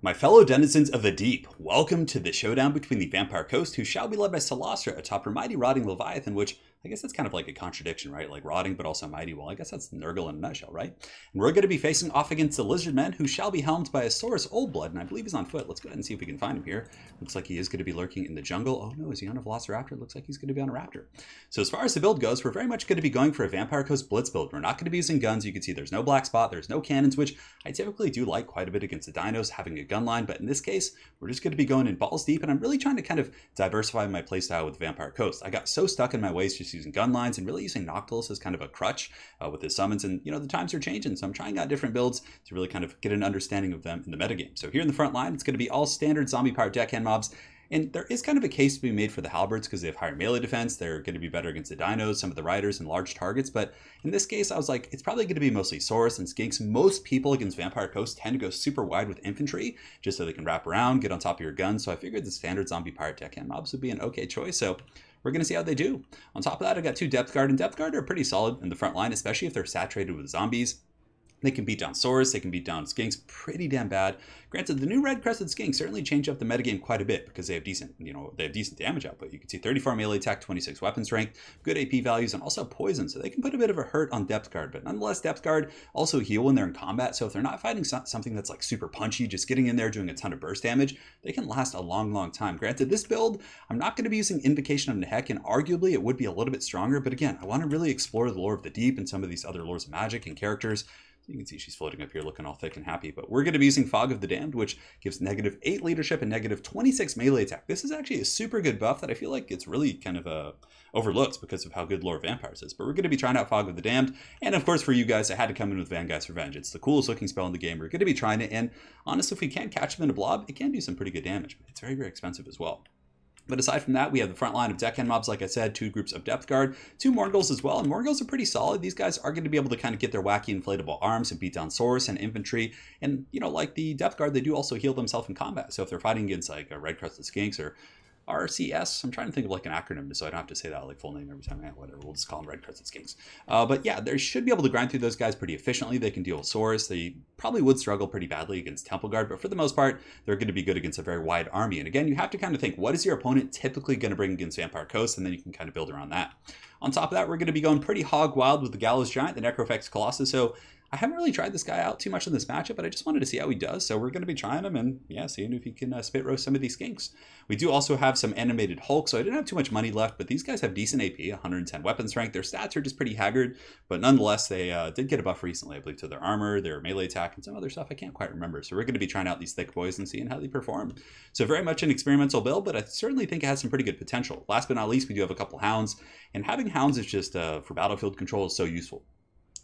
My fellow denizens of the deep, welcome to the showdown between the Vampire Coast, who shall be led by Salastra atop her mighty rotting Leviathan, which I guess that's kind of like a contradiction, right? Like rotting but also mighty. Well, I guess that's Nurgle in a nutshell, right? And we're going to be facing off against the Lizardmen, who shall be helmed by a Saurus Oldblood, and I believe he's on foot. Let's go ahead and see if we can find him here. Looks like he is going to be lurking in the jungle. Oh no, is he on a Velociraptor? Looks like he's going to be on a Raptor. So as far as the build goes, we're very much going to be going for a Vampire Coast Blitz build. We're not going to be using guns. You can see there's no black spot, there's no cannons, which I typically do like quite a bit against the dinos, having a gun line, but in this case, we're just going to be going in balls deep, and I'm really trying to kind of diversify my playstyle with Vampire Coast. I got so stuck in my ways just using gun lines and really using Noctilus as kind of a crutch with his summons, and you know, the times are changing, so I'm trying out different builds to really kind of get an understanding of them in the metagame. So here in the front line, it's going to be all standard zombie-powered deckhand mobs. And there is kind of a case to be made for the halberds because they have higher melee defense. They're going to be better against the dinos, some of the riders, and large targets. But in this case, I was like, it's probably going to be mostly Saurus and Skinks. Most people against Vampire Coast tend to go super wide with infantry just so they can wrap around, get on top of your gun. So I figured the standard zombie pirate deckhand mobs would be an okay choice. So we're going to see how they do. On top of that, I got 2 Depth Guard, and Depth Guard are pretty solid in the front line, especially if they're saturated with zombies. They can beat down Saurus, they can beat down Skinks pretty damn bad. Granted, the new red crested Skinks certainly changed up the metagame quite a bit because they have decent, damage output. You can see 34 melee attack, 26 weapon strength, good AP values, and also poison, so they can put a bit of a hurt on Depth Guard. But nonetheless, Depth Guard also heal when they're in combat, so if they're not fighting something that's like super punchy, just getting in there doing a ton of burst damage, they can last a long time. Granted, this build, I'm not going to be using Invocation of Nehek, and arguably it would be a little bit stronger, but again, I want to really explore the lore of the deep and some of these other lores of magic and characters. You can see she's floating up here looking all thick and happy, but we're going to be using Fog of the Damned, which gives -8 leadership and -26 melee attack. This is actually a super good buff that I feel like it's really kind of overlooked because of how good Lore of Vampires is. But we're going to be trying out Fog of the Damned, and of course for you guys, I had to come in with Vangeist's Revenge. It's the coolest looking spell in the game. We're going to be trying it, and honestly, if we can't catch him in a blob, it can do some pretty good damage, but it's very expensive as well. But aside from that, we have the front line of deckhand mobs, like I said, 2 groups of Depth Guard, 2 Morgels as well, and Morgels are pretty solid. These guys are going to be able to kind of get their wacky inflatable arms and beat down Saurus and infantry, and like the Depth Guard, they do also heal themselves in combat. So if they're fighting against like a red crested Skinks or RCS, I'm trying to think of like an acronym so I don't have to say that like full name every time. Whatever, we'll just call them red crested Skinks. But yeah, they should be able to grind through those guys pretty efficiently. They can deal with Saurus. They probably would struggle pretty badly against Temple Guard, but for the most part, they're going to be good against a very wide army. And again, you have to kind of think, what is your opponent typically going to bring against Vampire Coast, and then you can kind of build around that. On top of that, we're going to be going pretty hog wild with the Gallows Giant, the Necrofex Colossus. So I haven't really tried this guy out too much in this matchup, but I just wanted to see how he does. So we're going to be trying him and yeah, seeing if he can spit roast some of these Skinks. We do also have some animated Hulk, so I didn't have too much money left, but these guys have decent AP, 110 weapon strength. Their stats are just pretty haggard, but nonetheless, they did get a buff recently, I believe, to their armor, their melee attack, and some other stuff I can't quite remember. So we're going to be trying out these thick boys and seeing how they perform. So very much an experimental build, but I certainly think it has some pretty good potential. Last but not least, we do have a couple Hounds, and having Hounds is just, for battlefield control, is so useful.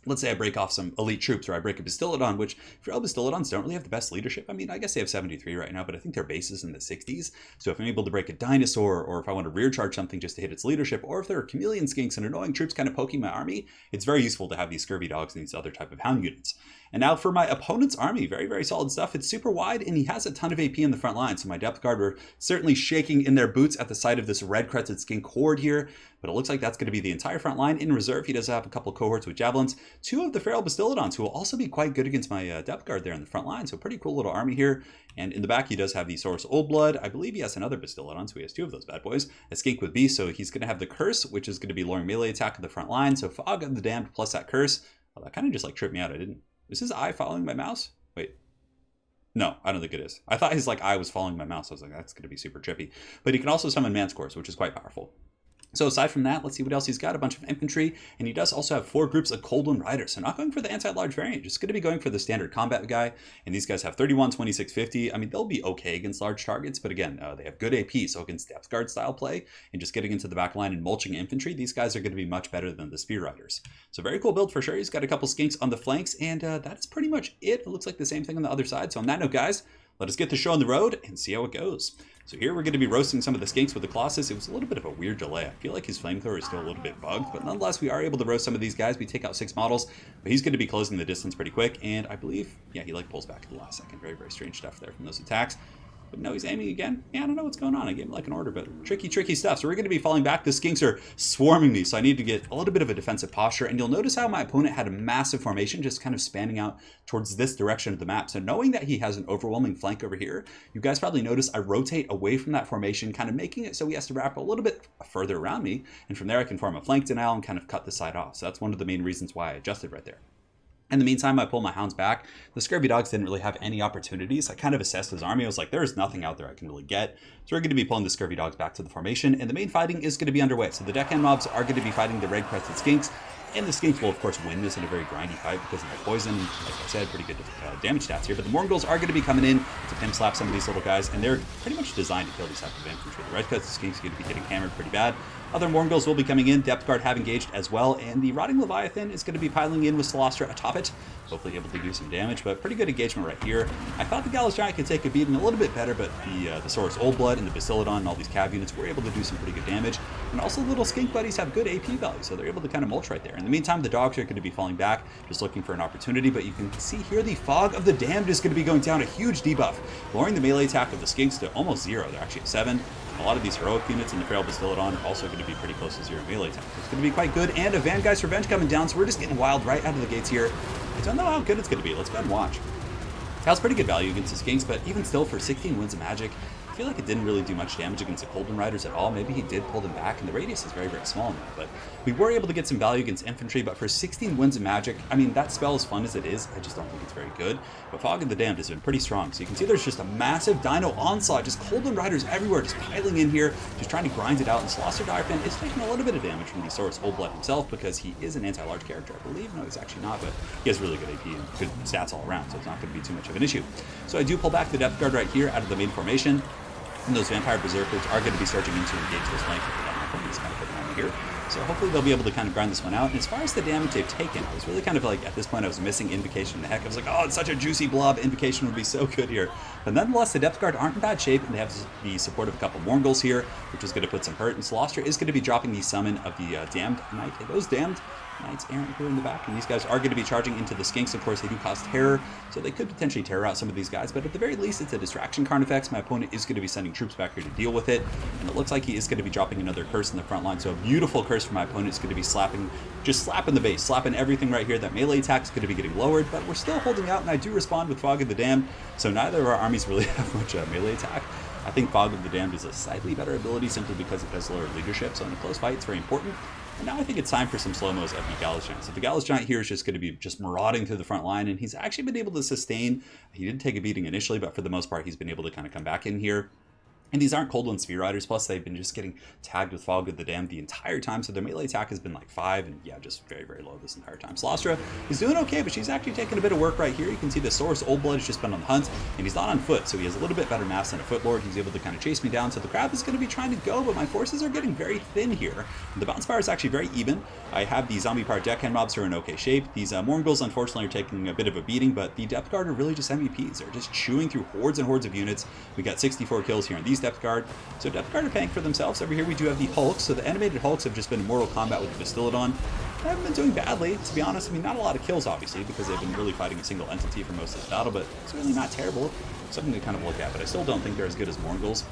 Let's say I break off some elite troops, or I break a Bastillodon, which Frail Bastillodons don't really have the best leadership. I mean, I guess they have 73 right now, but I think their base is in the 60s. So if I'm able to break a dinosaur, or if I want to rear charge something just to hit its leadership, or if there are chameleon Skinks and annoying troops kind of poking my army, it's very useful to have these scurvy dogs and these other type of hound units. And now for my opponent's army, very solid stuff. It's super wide, and he has a ton of AP in the front line. So my Depth Guard were certainly shaking in their boots at the sight of this red crested Skink horde here. But it looks like that's going to be the entire front line. In reserve, he does have a couple cohorts with Javelins. 2 of the Feral Bastillodons, who will also be quite good against my Depth Guard there in the front line. So pretty cool little army here. And in the back, he does have the Saurus Oldblood. I believe he has another Bastillodon, so he has 2 of those bad boys. A Skink with Beast, so he's going to have the Curse, which is going to be lowering melee attack in the front line. So Fog of the Damned plus that Curse. Well, that kind of just like tripped me out. Is his eye following my mouse? Wait. No, I don't think it is. I thought his eye was following my mouse. I was like, that's going to be super trippy. But he can also summon Manscores, which is quite powerful. So aside from that, let's see what else he's got. A bunch of infantry, and he does also have 4 groups of Coldwind Riders. So not going for the anti-large variant, just going to be going for the standard combat guy. And these guys have 31, 26, 50. I mean, they'll be okay against large targets, but again, they have good AP. So against Depth Guard style play and just getting into the back line and mulching infantry, these guys are going to be much better than the Spear Riders. So very cool build for sure. He's got a couple Skinks on the flanks, and that is pretty much it. It looks like the same thing on the other side. So on that note, guys, let us get the show on the road and see how it goes. So here we're going to be roasting some of the Skinks with the Colossus. It was a little bit of a weird delay. I feel like his flamethrower is still a little bit bugged, but nonetheless, we are able to roast some of these guys. We take out 6 models, but he's going to be closing the distance pretty quick, and I believe, yeah, he like pulls back at the last second. Very strange stuff there from those attacks. But no, he's aiming again. Yeah, I don't know what's going on. I gave him like an order, but tricky stuff. So we're going to be falling back. The skinks are swarming me, so I need to get a little bit of a defensive posture. And you'll notice how my opponent had a massive formation just kind of spanning out towards this direction of the map. So knowing that he has an overwhelming flank over here, you guys probably notice I rotate away from that formation, kind of making it so he has to wrap a little bit further around me. And from there, I can form a flank denial and kind of cut the side off. So that's one of the main reasons why I adjusted right there. In the meantime, I pull my hounds back. The scurvy dogs didn't really have any opportunities. I kind of assessed his army. I was like, there's nothing out there I can really get. So we're going to be pulling the scurvy dogs back to the formation, and the main fighting is going to be underway. So the deckhand mobs are going to be fighting the red-crested skinks, and the skinks will, of course, win this in a very grindy fight because of their poison. Like I said, pretty good damage stats here. But the Morgul's are going to be coming in to pimp slap some of these little guys, and they're pretty much designed to kill these type of infantry. The red-crested skinks are going to be getting hammered pretty bad. Other Morgul's will be coming in. Depth Guard have engaged as well, and the Rotting Leviathan is going to be piling in with Solastra atop it. Hopefully able to do some damage, but pretty good engagement right here. I thought the Gallows Giant could take a beating a little bit better, but the Saurus Old Blood and the Bastiladon and all these cav units were able to do some pretty good damage. And also the little skink buddies have good AP value, so they're able to kind of mulch right there. In the meantime, the dogs are going to be falling back, just looking for an opportunity, but you can see here the Fog of the Damned is going to be going down, a huge debuff, lowering the melee attack of the skinks to almost 0. They're actually at 7. A lot of these heroic units in the Feral Bastiladon are also going to be pretty close to 0 melee attack. It's going to be quite good, and a Vangeist Revenge coming down, so we're just getting wild right out of the gates here. I don't know how good it's going to be. Let's go ahead and watch. It has pretty good value against the skinks, but even still, for 16 Winds of Magic, I feel like it didn't really do much damage against the Coldwind Riders at all. Maybe he did pull them back, and the radius is very small now. But we were able to get some value against infantry, but for 16 Winds of Magic, I mean, that spell, as fun as it is, I just don't think it's very good. But Fog of the Damned has been pretty strong. So you can see there's just a massive dino onslaught, just Coldwind Riders everywhere, just piling in here, just trying to grind it out. And Solastra Direfin is taking a little bit of damage from the Saurus Old Blood himself because he is an anti-large character, I believe. No, he's actually not, but he has really good AP and good stats all around, so it's not going to be too much of an issue. So I do pull back the Depth Guard right here out of the main formation. And those Vampire Berserkers are going to be starting into engage this flank. He's kind of putting on here. So hopefully they'll be able to kind of grind this one out. And as far as the damage they've taken, I was really kind of like, at this point I was missing Invocation in the heck. I was like, oh, it's such a juicy blob. Invocation would be so good here. But nonetheless, the Depth Guard aren't in bad shape, and they have the support of a couple Morgul's here, which is going to put some hurt. And Solastra is going to be dropping the summon of the Damned Knight. Those Damned Knights errant here in the back, and these guys are going to be charging into the skinks. Of course, they do cause terror, so they could potentially terror out some of these guys, but at the very least, it's a distraction Carnifex. My opponent is going to be sending troops back here to deal with it, and it looks like he is going to be dropping another curse in the front line. So a beautiful curse for my opponent is going to be just slapping the base, slapping everything right here. That melee attack is going to be getting lowered, but we're still holding out, and I do respond with Fog of the Damned, so neither of our armies really have much melee attack. I think Fog of the Damned is a slightly better ability simply because it does lower leadership, so in a close fight, it's very important. And now I think it's time for some slow-mos of the Gallows Giant. So the Gallows Giant here is just going to be just marauding through the front line, and he's actually been able to sustain. He did take a beating initially, but for the most part, he's been able to kind of come back in here. And these aren't Coldwind Spear Riders, plus they've been just getting tagged with Fog of the Damned the entire time, so their melee attack has been like 5, and yeah, just very low this entire time. Solastra is doing okay, but she's actually taking a bit of work right here. You can see the Saurus Old Blood has just been on the hunt, and he's not on foot, so he has a little bit better mass than a Foot Lord. He's able to kind of chase me down, so the crowd is going to be trying to go, but my forces are getting very thin here. The bounce power is actually very even. I have the zombie powered deckhand mobs who are in okay shape. These Morgul's unfortunately are taking a bit of a beating, but the Depth Guard are really just MVPs. They're just chewing through hordes and hordes of units. We got 64 kills here in these Depth Guard. So Depth Guard are paying for themselves. Over here we do have the Hulks. So the animated Hulks have just been in Mortal Kombat with the Bastiladon. They haven't been doing badly, to be honest. I mean, not a lot of kills, obviously, because they've been really fighting a single entity for most of the battle, but it's really not terrible. Something to kind of look at, but I still don't think they're as good as Morgul's.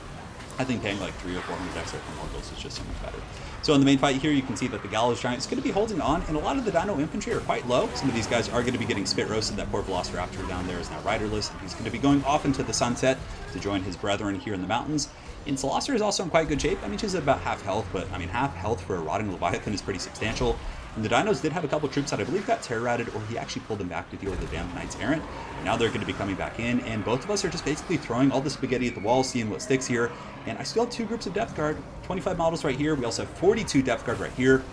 I think paying like 300 or 400 extra for Morgul's is just so much better. So in the main fight here, you can see that the Gallows Giant is going to be holding on, and a lot of the Dino Infantry are quite low. Some of these guys are going to be getting spit roasted. That poor Velociraptor down there is now riderless, and he's going to be going off into the sunset to join his brethren here in the mountains. And Solastra is also in quite good shape. I mean, she's at about half health, but I mean, half health for a Rotting Leviathan is pretty substantial. And the Dinos did have a couple troops that I believe got terror-routed, or he actually pulled them back to deal with the Damned Knights Errant. And now they're going to be coming back in, and both of us are just basically throwing all the spaghetti at the wall, seeing what sticks here. And I still have 2 groups of Depth Guard, 25 models right here. We also have 42 Depth Guard right here.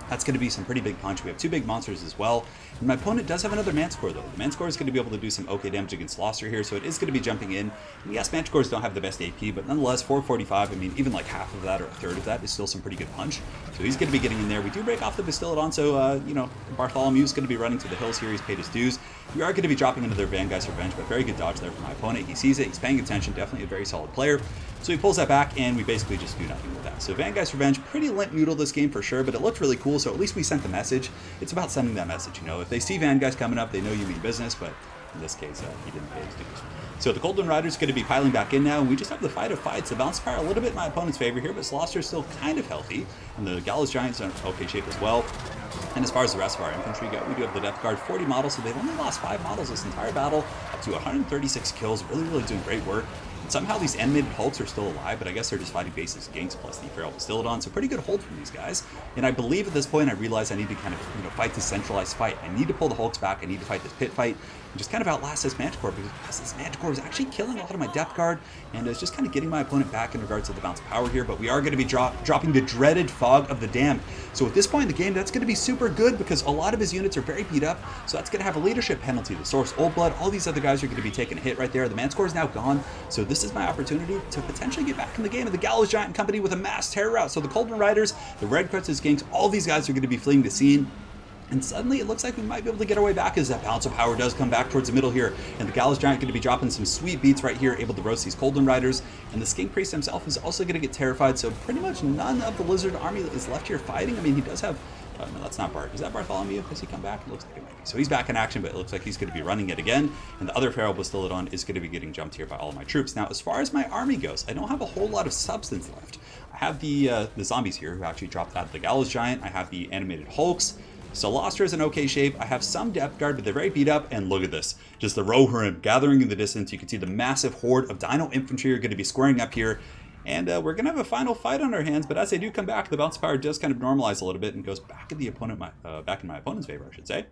That's going to be some pretty big punch. We have 2 big monsters as well. And my opponent does have another Manticore, though. The Manticore is going to be able to do some okay damage against Solastra here, so it is going to be jumping in. And yes, Manticores don't have the best AP, but nonetheless, 445, I mean, even like half of that or a third of that is still some pretty good punch. So he's going to be getting in there. We do break off the Bastiladon, so, you know, Bartholomew's going to be running to the hills here. He's paid his dues. We are going to be dropping another Vangeist Revenge, but very good dodge there from my opponent. He sees it. He's paying attention. Definitely a very solid player. So he pulls that back, and we basically just do nothing with that. So Vangeist Revenge, pretty limp noodle this game for sure, but it looked really cool, so at least we sent the message. It's about sending that message, you know. If they see Vangeist coming up, they know you mean business, but in this case, he didn't pay his dues. So the Golden Rider's going to be piling back in now, and we just have the fight of fights. The Bounce Power a little bit in my opponent's favor here, but Soloster's still kind of healthy, and the Gallows Giants are in okay shape as well. And as far as the rest of our infantry go, we do have the Depth Guard, 40 models, so they've only lost 5 models this entire battle, up to 136 kills, really doing great work. And somehow these animated Hulks are still alive, but I guess they're just fighting basic ganks plus the Feral Bastillodon, so pretty good hold from these guys. And I believe at this point I realize I need to kind of fight this centralized fight. I need to pull the Hulks back, I need to fight this pit fight, and just kind of outlast this Manticore, because this Manticore is actually killing a lot of my Depth Guard, and it's just kind of getting my opponent back in regards to the Bounce Power here. But we are going to be dropping the dreaded Fog of the Damned. So at this point in the game, that's going to be super good, because a lot of his units are very beat up, so that's going to have a leadership penalty. The Source Old Blood, all these other guys are going to be taking a hit right there. The Manticore is now gone, so this is my opportunity to potentially get back in the game. And the Gallows Giant and company with a mass terror route. So the Golden Riders, the Red Crutches Ganks, all these guys are going to be fleeing the scene. And suddenly it looks like we might be able to get our way back as that Bounce of Power does come back towards the middle here. And the Gallows Giant going to be dropping some sweet beats right here, able to roast these Golden Riders. And the Skink Priest himself is also going to get terrified. So pretty much none of the Lizard army is left here fighting. I mean, he does have... no, that's not Bart. Is that Bartholomew? Has he come back? It looks like it might be. So he's back in action, but it looks like he's going to be running it again. And the other Feral Bastillodon is going to be getting jumped here by all of my troops. Now, as far as my army goes, I don't have a whole lot of substance left. I have the zombies here who actually dropped out the Gallows Giant. I have the animated Hulks. Solostra is in okay shape. I have some Depth Guard, but they're very beat up. And look at this. Just the Rohirrim gathering in the distance. You can see the massive horde of Dino infantry are going to be squaring up here. And we're going to have a final fight on our hands, but as they do come back, the Bounce Power does kind of normalize a little bit and goes back in the opponent, back in my opponent's favor, I should say.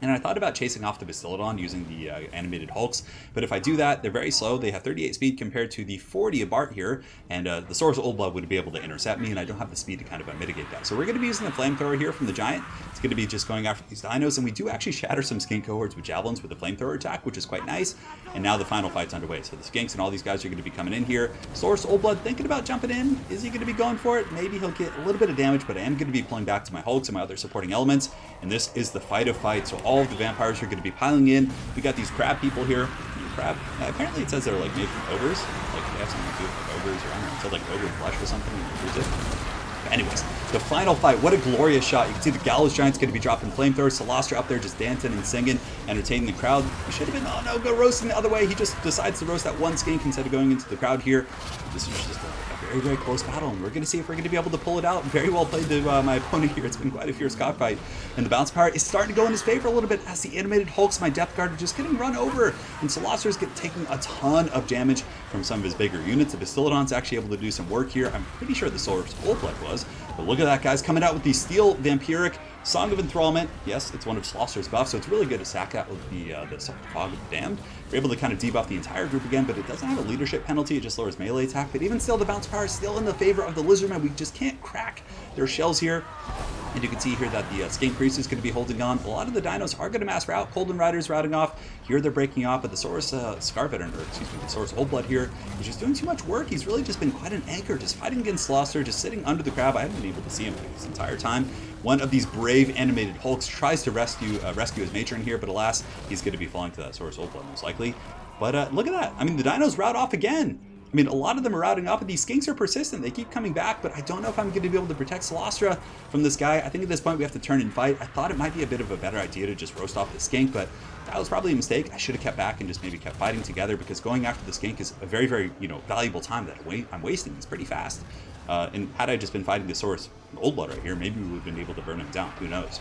And I thought about chasing off the Bastillodon using the animated Hulks, but if I do that, they're very slow. They have 38 speed compared to the 40 of Bart here, and the Source Old Blood would be able to intercept me, and I don't have the speed to kind of mitigate that. So we're going to be using the Flamethrower here from the Giant. It's going to be just going after these dinos, and we do actually shatter some Skink cohorts with Javelins with the Flamethrower attack, which is quite nice. And now the final fight's underway. So the Skinks and all these guys are going to be coming in here. Source Old Blood thinking about jumping in. Is he going to be going for it? Maybe he'll get a little bit of damage, but I am going to be pulling back to my Hulks and my other supporting elements. And this is the fight of fights. So all of the vampires are going to be piling in. We got these crab people here. Apparently it says they're like made from ogres. Like they have something to do with like ogres, or I don't know, until like ogre flesh or something. But anyways, the final fight, what a glorious shot. You can see the Gallows Giant's going to be dropping flamethrowers. Solostra up there just dancing and singing, entertaining the crowd. He should have been, oh no, go roasting the other way. He just decides to roast that one skink instead of going into the crowd here. This is just a very close battle, and we're going to see if we're going to be able to pull it out. Very well played to my opponent here. It's been quite a fierce cockfight. And the Bounce Power is starting to go in his favor a little bit as the animated Hulks, my Depth Guard, are just getting run over. And Solostra's taking a ton of damage from some of his bigger units. The Bastillodon's actually able to do some work here. I'm pretty sure the Source Old Blood was. But look at that, guys, coming out with the Steel Vampiric Song of Enthrallment. Yes, it's one of Solostra's buffs, so it's really good to sack out with the Fog of the Damned. We're able to kind of debuff the entire group again, but it doesn't have a leadership penalty. It just lowers melee attack. But even still, the Bounce Power is still in the favor of the Lizardmen. We just can't crack their shells here. And you can see here that the Skink Priest is going to be holding on. A lot of the dinos are going to mass route. Golden Rider's routing off. Here they're breaking off, but the Source the Source Old Blood here is just doing too much work. He's really just been quite an anchor, just fighting against Slaughter, just sitting under the crab. I haven't been able to see him this entire time. One of these brave animated Hulks tries to rescue his matron here, but alas, he's going to be falling to that Source Old Blood most likely. But look at that. I mean, the dinos route off again. I mean, a lot of them are routing off, but these Skinks are persistent. They keep coming back, but I don't know if I'm going to be able to protect Solostra from this guy. I think at this point we have to turn and fight. I thought it might be a bit of a better idea to just roast off the Skink, but that was probably a mistake. I should have kept back and just maybe kept fighting together, because going after the Skink is a very, very, valuable time that I'm wasting. It's pretty fast. And had I just been fighting the Source Old Blood right here, maybe we would have been able to burn him down. Who knows?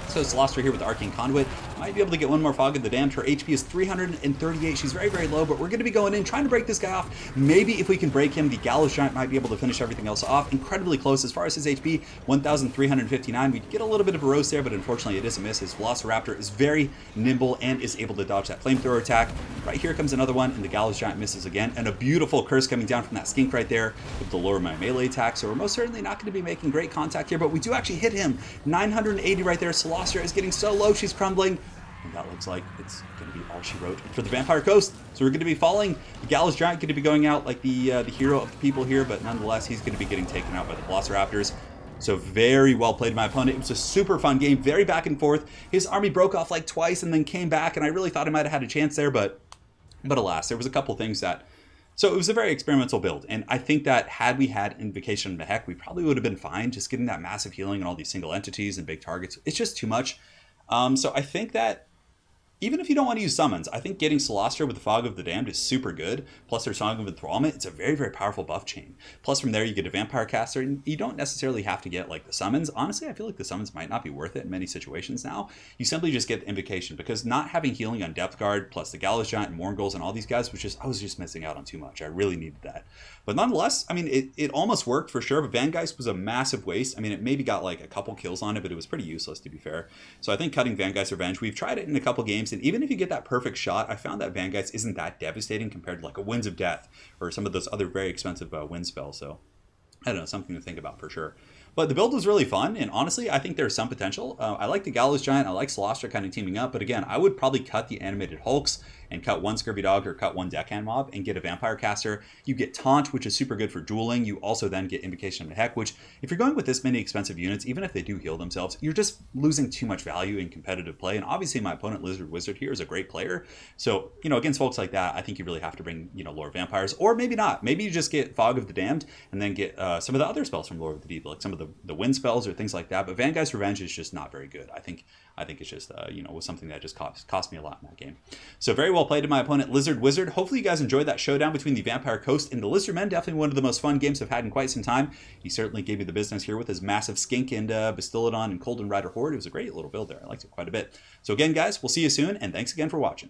So Solostra here with the Arcane Conduit might be able to get one more Fog of the Damned. Her HP is 338. She's very, very low, but we're going to be going in, trying to break this guy off. Maybe if we can break him, the Gallows Giant might be able to finish everything else off. Incredibly close as far as his HP, 1,359. We get a little bit of a roast there, but unfortunately it is a miss. His Velociraptor is very nimble and is able to dodge that Flamethrower attack. Right here comes another one, and the Gallows Giant misses again. And a beautiful curse coming down from that Skink right there with the lower my melee attack. So we're most certainly not going to be making great contact here, but we do actually hit him. 980 right there. Solostra is getting so low, she's crumbling. And that looks like it's going to be all she wrote for the Vampire Coast. So we're going to be falling. The Gallows Giant going to be going out like the hero of the people here, but nonetheless, he's going to be getting taken out by the Velociraptors. So very well played my opponent. It was a super fun game, very back and forth. His army broke off like twice and then came back, and I really thought I might have had a chance there, but alas, there was a couple things that... So it was a very experimental build, and I think that had we had Invocation of Mehek, we probably would have been fine. Just getting that massive healing and all these single entities and big targets, it's just too much. So I think that Even if you don't want to use summons, I think getting Celestia with the Fog of the Damned is super good. Plus their Song of Enthrallment, it's a very, very powerful buff chain. Plus from there you get a Vampire Caster, and you don't necessarily have to get like the summons. Honestly, I feel like the summons might not be worth it in many situations now. You simply just get the Invocation, because not having healing on Depth Guard, plus the Gallows Giant and Morgul's and all these guys, I was just missing out on too much. I really needed that. But nonetheless, I mean, it almost worked for sure, but Vangeist was a massive waste. I mean, it maybe got like a couple kills on it, but it was pretty useless to be fair. So I think cutting Vangeist Revenge, we've tried it in a couple games, and even if you get that perfect shot, I found that Vangeist isn't that devastating compared to like a Winds of Death or some of those other very expensive wind spells. So I don't know, something to think about for sure. But the build was really fun, and honestly, I think there's some potential. I like the Gallows Giant, I like Celestia kind of teaming up, but again, I would probably cut the animated Hulks and cut one Scurvy Dog or cut one Deckhand Mob and get a Vampire Caster. You get Taunt, which is super good for dueling. You also then get Invocation of Heck, which if you're going with this many expensive units, even if they do heal themselves, you're just losing too much value in competitive play. And obviously my opponent Lizard Wizard here is a great player. So, against folks like that, I think you really have to bring, Lore of Vampires, or maybe not. Maybe you just get Fog of the Damned and then get some of the other spells from Lore of the Deep, like some of the wind spells or things like that. But Vangeist Revenge is just not very good. I think it's just, was something that just cost me a lot in that game. So very well played to my opponent, Lizard Wizard. Hopefully you guys enjoyed that showdown between the Vampire Coast and the Lizardmen. Definitely one of the most fun games I've had in quite some time. He certainly gave me the business here with his massive Skink and Bastillodon and Colden Rider Horde. It was a great little build there. I liked it quite a bit. So again, guys, we'll see you soon, and thanks again for watching.